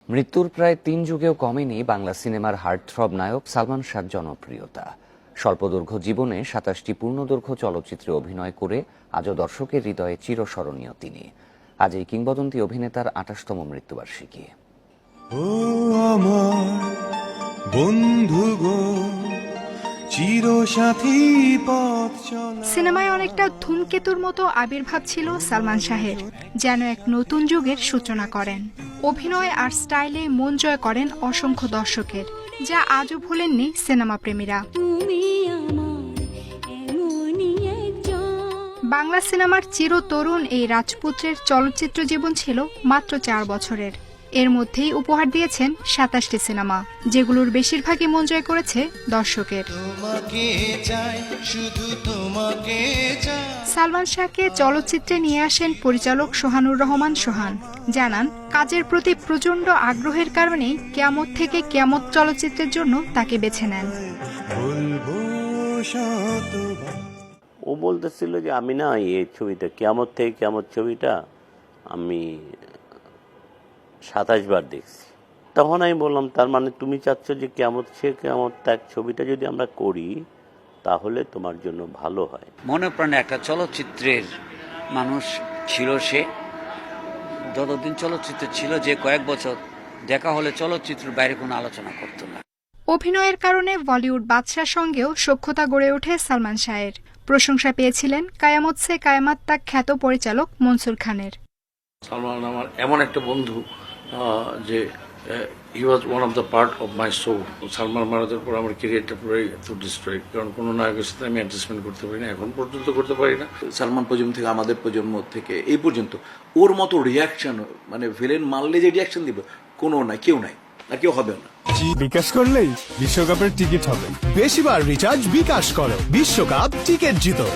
মৃত্যুর প্রায় ৩ যুগেও কমেনি বাংলা সিনেমার হার্টথ্রব নায়ক সালমান শাহর জনপ্রিয়তা। স্বল্পদৈর্ঘ্য জীবনে ২৭টি পূর্ণদৈর্ঘ্য চলচ্চিত্রে অভিনয় করে আজও দর্শকের হৃদয়ে চিরস্মরণীয় তিনি। আজ এই কিংবদন্তি অভিনেতার ২৮তম মৃত্যুবার্ষিকী। ও আমার বন্ধু গো, চিরসাথী পথ চলা। সিনেমায় অনেকটা ধূমকেতুর মতো আবির্ভাব ছিল সালমান শাহের, যেন এক নতুন যুগের সূচনা করেন। অভিনয় আর স্টাইলে মন জয় করেন অসংখ্য দর্শকের, যা আজও ভোলেননি সিনেমা প্রেমীরা। বাংলা সিনেমার চিরতরুণ এই রাজপুত্রের চলচ্চিত্র জীবন ছিল মাত্র ৪ বছরের। এর মধ্যেই উপহার দিয়েছেন ২৭টি সিনেমা, যেগুলোর বেশিরভাগই মন জয় করেছে দর্শকের। সালমান শাহকে চলচ্চিত্রে নিয়ে আসেন পরিচালক সোহানুর রহমান সোহান। জানান, কাজের প্রতি প্রচন্ড আগ্রহের কারণেই কিয়ামত থেকে কিয়ামত চলচ্চিত্রের জন্য তাকে বেছে নেন। ও বলতেছিল যে আমি না এই ছবিটা কিয়ামত থেকে কিয়ামত ছবিটা আমি ২৭ বার দেখছি। তখন আমি বললাম, তার মানে তুমি চাচ্ছ যে কিয়ামত সে কিয়ামত ত্যাগ ছবিটা যদি আমরা করি তাহলে তোমার জন্য ভালো হয়। মনে প্রাণে একটা চলচ্চিত্রের মানুষ ছিল সে। যতদিন চলচ্চিত্র ছিল, যে কয়েক বছর দেখা হলে চলচ্চিত্রের বাইরে কোনো আলোচনা করতো না। অভিনয়ের কারণে বলিউড বাদশার সঙ্গেও সখ্যতা গড়ে ওঠে সালমান শাহের। প্রশংসা পেয়েছিলেন কায়ামত সে কায়ামাত তাক খ্যাত পরিচালক মনসুর খানের। সালমান আমার এমন একটা বন্ধু যে he was one of the part of my soul. Salman মারা যাওয়ার পর আমার ক্যারিয়ারটা পুরোই তো ডিস্ট্রয়, কারণ কোনো নায়কের সাথে আমি অ্যাডজাস্টমেন্ট করতে পারি না, এখন পর্যন্ত করতে পারি না। সালমান প্রজন্ম থেকে আমাদের প্রজন্ম থেকে এই পর্যন্ত ওর মতো রিয়াকশন, মানে ভিলেন মারলে যে রিয়াকশন দিবে কোনো নাই, কেউ নাই, আর কেউ হবে না। বিকাশ করলেই বিশ্বকাপের টিকিট হবে। বেশিবার রিচার্জ বিকাশ করো, বিশ্বকাপ টিকিট জিতো।